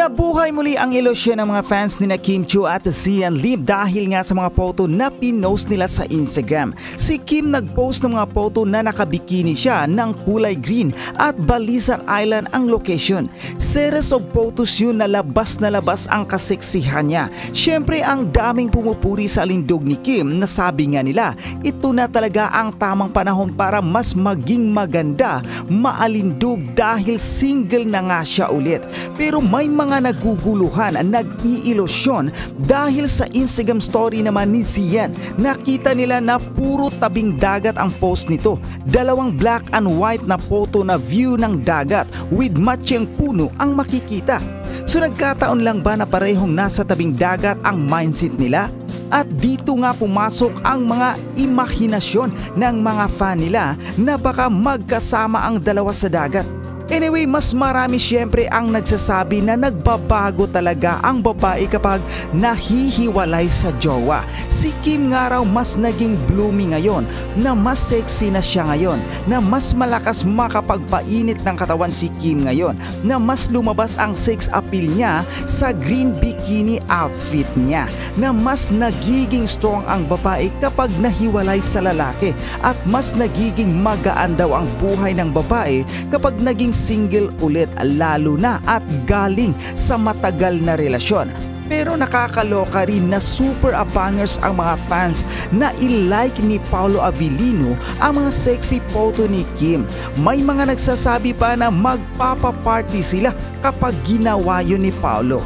Nabuhay muli ang ilusyon ng mga fans ni Kim Chiu at Zian Lim dahil nga sa mga photo na pinost nila sa Instagram. Si Kim nagpost ng mga photo na nakabikini siya ng kulay green at Balisan Island ang location. Series of photos yun na labas ang kaseksihan niya. Siyempre ang daming pumupuri sa lindog ni Kim na sabi nga nila, ito na talaga ang tamang panahon para mas maging maganda, maalindog dahil single na nga siya ulit. Pero may mga naguguluhan, nag-iilusyon dahil sa Instagram story naman ni Zian. Nakita nila na puro tabing dagat ang post nito. Dalawang black and white na photo na view ng dagat with matching puno ang makikita. So nagkataon lang ba na parehong nasa tabing dagat ang mindset nila? At dito nga pumasok ang mga imahinasyon ng mga fan nila na baka magkasama ang dalawa sa dagat. Anyway, mas marami syempre ang nagsasabi na nagbabago talaga ang babae kapag nahihiwalay sa jowa. Si Kim nga raw mas naging blooming ngayon, na mas sexy na siya ngayon, na mas malakas makapagpainit ng katawan si Kim ngayon, na mas lumabas ang sex appeal niya sa green bikini outfit niya, na mas nagiging strong ang babae kapag nahiwalay sa lalaki, at mas nagiging magaan daw ang buhay ng babae kapag naging single ulit, lalo na at galing sa matagal na relasyon. Pero nakakaloka rin na super abangers ang mga fans na i-like ni Paolo Avellino ang mga sexy photo ni Kim. May mga nagsasabi pa na magpapaparty sila kapag ginawa yun ni Paolo.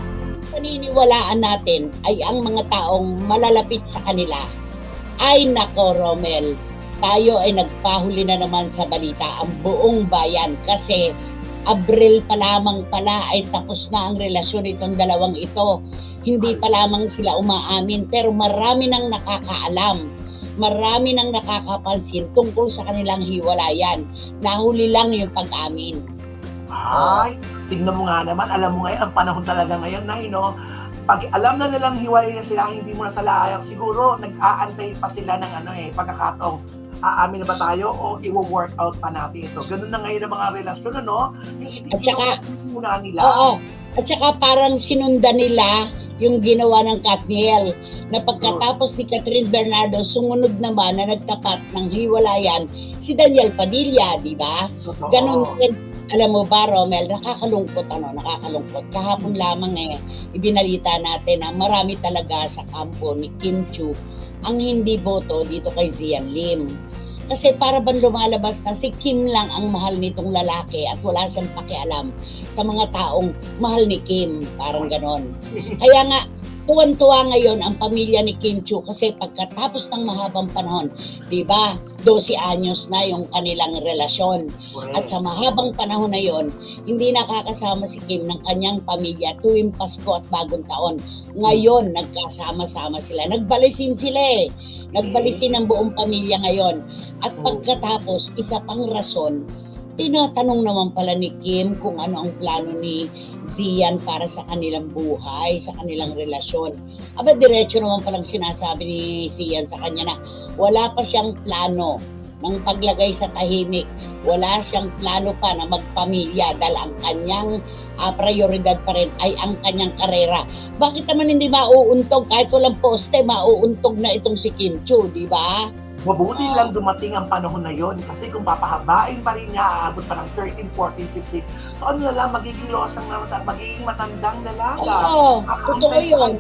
Paniniwalaan natin ay ang mga taong malalapit sa kanila. Ay nako, Romel, tayo ay nagpahuli na naman sa balita ang buong bayan kasi Abril pa lamang pala ay tapos na ang relasyon itong dalawang ito. Hindi pa lamang sila umaamin pero marami nang nakakaalam, marami nang nakakapansin tungkol sa kanilang hiwalayan. Nahuli lang yung pag-amin. Ay, tignan mo nga naman, alam mo ngayon, ang panahon talaga ngayon na pag alam na nilang hiwalay na sila, hindi mo na salayang, siguro nag-aantay pa sila ng pagkakataong aamin na ba tayo o i-work out pa natin ito. Ganun na ngayon ang mga relasyon, At saka, muna nila. Oo. At saka parang sinundan nila yung ginawa ng Katniel na pagkatapos ni Catherine Bernardo, sumunod naman na nagtapat ng hiwalayan si Daniel Padilla, di ba? Ganun din. Alam mo ba, Romel, nakakalungkot. Kahapon lamang ibinalita natin na marami talaga sa kampo ni Kim Chiu ang hindi boto dito kay Zian Lim. Kasi para bang lumalabas na si Kim lang ang mahal nitong lalaki at wala siyang pakialam sa mga taong mahal ni Kim. Parang ganon. Kaya nga, tuwan-tuwa ngayon ang pamilya ni Kim Chiu kasi pagkatapos ng mahabang panahon, di ba, 12 anyos na yung kanilang relasyon. At sa mahabang panahon na yon, hindi nakakasama si Kim ng kanyang pamilya tuwing Pasko at Bagong Taon. Ngayon, nagkasama-sama sila. Nagbalisin sila Nagbalisin ang buong pamilya ngayon. At pagkatapos, isa pang rason, tinatanong naman pala ni Kim kung ano ang plano ni Zian para sa kanilang buhay, sa kanilang relasyon. Aba, diretso naman palang sinasabi ni Zian sa kanya na wala pa siyang plano ng paglagay sa tahimik. Wala siyang plano pa na magpamilya dahil ang kanyang prioridad pa rin ay ang kanyang karera. Bakit naman hindi mauuntog? Kahit walang poste, mauuntog na itong si Kim Chiu, di ba? Mabuti lang dumating ang panahon na yon kasi kung papahabain pa rin niya, aabot pa ng 13, 14, 15. So ano na lang, magiging losang naman sa magiging matandang dalaga. Oo, totoo yun.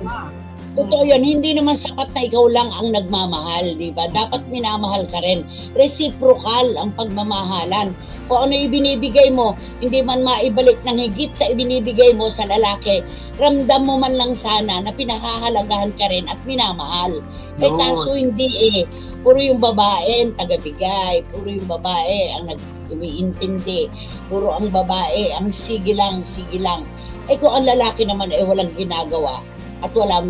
Totoo yun, hindi naman sapat na ikaw lang ang nagmamahal, di ba? Dapat minamahal ka rin. Reciprocal ang pagmamahalan. Kung ano ibinibigay mo, hindi man maibalik ng higit sa ibinibigay mo sa lalaki, ramdam mo man lang sana na pinahahalagahan ka rin at minamahal. Kaya kaso hindi puro yung babae ang tagabigay, puro yung babae ang nag-umiintindi, puro ang babae ang sige lang. Kung ang lalaki naman walang ginagawa, at walang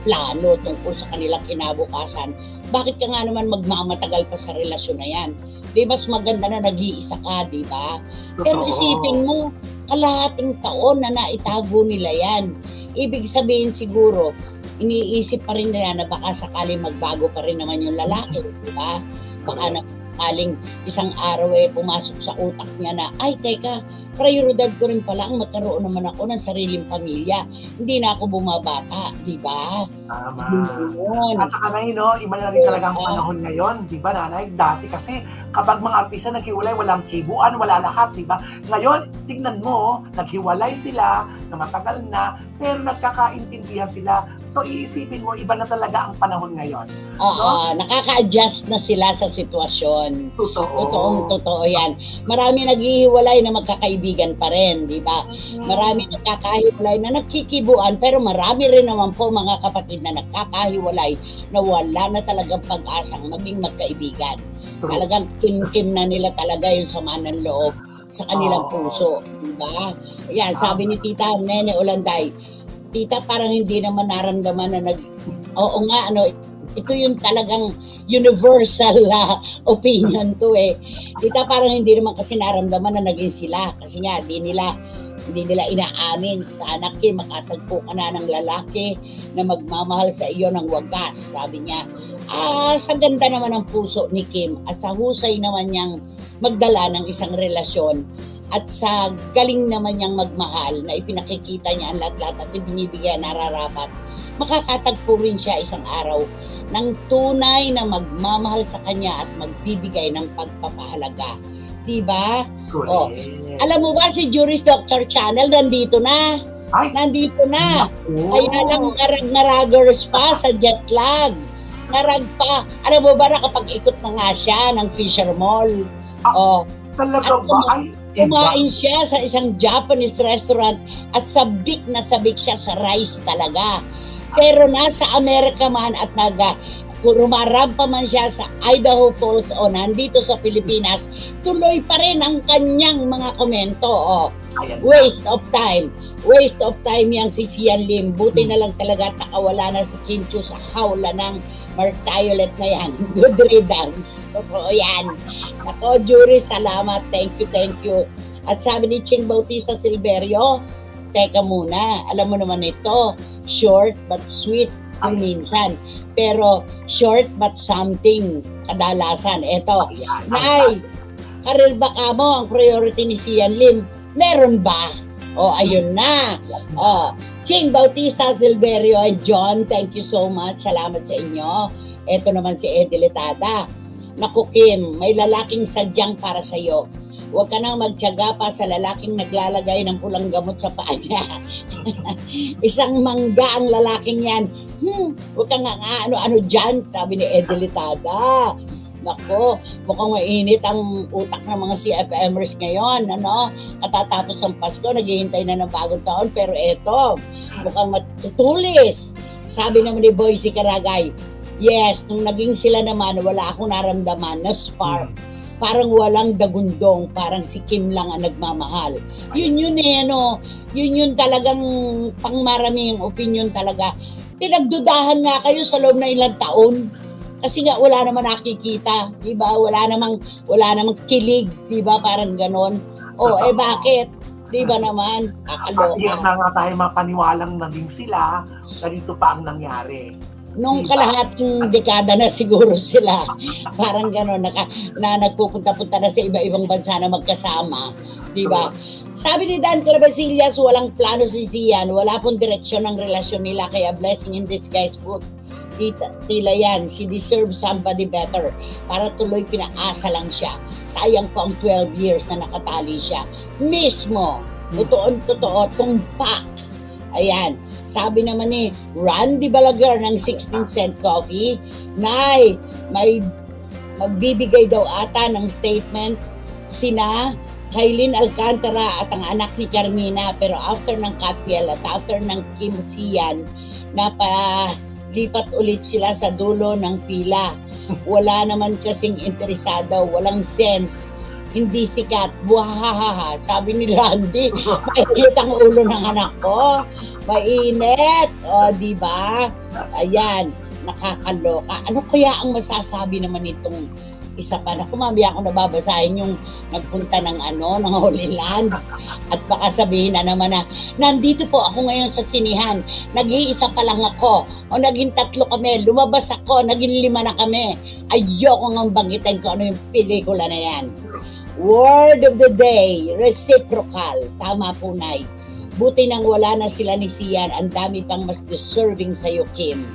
plano tungkol sa kanilang kinabukasan, bakit ka nga naman magmamatagal pa sa relasyon na yan? Di mas maganda na nag-iisa ka, di ba? Pero isipin mo, kalahating taon na naitago nila yan. Ibig sabihin siguro, iniisip pa rin nila na baka sakali magbago pa rin naman yung lalaki, di ba? Baka na sakaling isang araw pumasok sa utak niya na, ay teka, prioridad ko rin pala ang magkaroon naman ako ng sariling pamilya. Hindi na ako bumabata, di ba? Tama. Yun. At saka na yun, no, iba na rin talaga ang panahon ngayon, di ba, nanay? Dati kasi, kapag mga artista naghiwalay, walang kibuan, wala lahat, di ba? Ngayon, tignan mo, naghiwalay sila, na matagal na, pero nagkakaintindihan sila. So, iisipin mo, iba na talaga ang panahon ngayon. Oo, nakaka-adjust na sila sa sitwasyon. Totoo. Totoo yan. Marami naghihiwalay na magkakaibigan pa rin, di ba? Marami nagkakahiwalay na nagkikibuan, pero marami rin naman po mga kapatid na nagkakahiwalay na wala na talagang pag-asang maging magkaibigan. True. Talagang kim-kim na nila talaga yung sama ng loob sa kanilang puso, di ba? Yan, sabi ni Tita Nene Olanday, Tita, parang hindi naman naramdaman na oo nga, ano, ito yung talagang universal opinion to eh. Tita, parang hindi naman kasi naramdaman na naging sila. Kasi nga, hindi nila inaamin. Sana Kim, makatagpo ka na ng lalaki na magmamahal sa iyo ng wagas. Sabi niya, sa ganda naman ng puso ni Kim at sa husay naman niyang magdala ng isang relasyon at sa galing naman niyang magmahal na ipinakikita niya ang lahat-lahat at ibinibigay nararapat, makakatagpo rin siya isang araw ng tunay na magmamahal sa kanya at magbibigay ng pagpapahalaga. Diba? Oh, alam mo ba si Juris Dr. Channel nandito na? Nandito na. Kaya lang ngarag-ngaragers pa sa jet lag. Ngarag pa. Alam mo ba nakapag-ikot na nga siya ng Fisher Mall? Talaga ba? Kumain siya sa isang Japanese restaurant at sabik na sabik siya sa rice talaga. Pero nasa Amerika man at rumarap pa man siya sa Idaho Falls o nandito sa Pilipinas, tuloy pa rin ang kanyang mga komento. Waste of time. Waste of time yang si Sian Lim. Buti na lang talaga nakawala na si Kim Chiu sa hawla ng Martiolet na yan. Good riddance. Totoo yan. Ako, Jury, salamat. Thank you. At sabi ni Ching Bautista Silverio, teka muna, alam mo naman ito, short but sweet kung minsan. Pero short but something kadalasan. Eto, Nay, karil ba ka mo ang priority ni Sian Lim? Meron ba? Ayun na. Ching Bautista Silverio and John, thank you so much. Salamat sa inyo. Ito naman si Eddie Letada. Naku Kim, may lalaking sadyang para sa'yo. Huwag ka nang magtiyaga pa sa lalaking naglalagay ng pulang gamot sa paa niya. Isang mangga ang lalaking yan. Huwag ka nga ano-ano dyan, sabi ni Eddie Letada. Nako, mukhang mainit ang utak ng mga CFMers ngayon, ano? Katatapos ang Pasko, naghihintay na ng bagong taon, pero eto, mukhang matutulis. Sabi naman ni Boycie Karagay, yes, nung naging sila naman, wala akong naramdaman na spark. Parang walang dagundong, parang si Kim lang ang nagmamahal. Yun yun talagang pangmaraming opinion talaga. Pinagdudahan nga kayo sa loob na ilang taon. Kasi nga wala naman nakikita, 'di ba? Wala namang kilig, 'di ba? Parang ganon. Bakit? 'Di ba naman? Kakaloka. At na nga tayo mapaniwalang naging sila, ganito pa ang nangyari. Nung kalahating dekada na siguro sila, parang ganon, na nagpupunta-punta na sa iba-ibang bansa na magkasama, 'di ba? Sabi ni Dan Clavesillas, walang plano si Sian, wala pong direksyon ng relasyon nila, kaya blessing in disguise po. Tila yan, she deserves somebody better. Para tuloy pinaasa lang siya. Sayang po ang 12 years na nakatali siya. Mismo, totoo, tumpak. Ayan, sabi naman ni Randy Balaguer ng 16 Cent Coffee, Nay, may magbibigay daw ata ng statement sina Kailin Alcantara at ang anak ni Carmina, pero after ng Katniel at after ng Kim Sian, lipat ulit sila sa dulo ng pila. Wala naman kasing interesado, walang sense, hindi sikat, buhahaha. Sabi ni Randy, mainit ang ulo ng anak ko. Mainit, di ba? Ayan, nakakaloka. Ano kaya ang masasabi naman itong isa pa? Naku, mamaya ako nababasahin yung nagpunta ng Holy Land. At baka sabihin na naman na, nandito po ako ngayon sa sinihan. Nag-iisa pa lang ako. O naging 3 kami, lumabas ako, naging 5 na kami. Ayoko ngang banggitin ko ano yung pelikula na yan. Word of the day, reciprocal. Tama po, Nay. Buti nang wala na sila ni Sian, ang dami pang mas deserving sa'yo, Kim.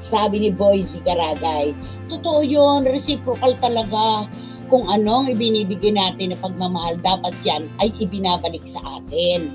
Sabi ni Boyzy Garagay, totoo yun, reciprocal talaga. Kung anong ibinibigay natin na pagmamahal, dapat yan ay ibinabalik sa atin.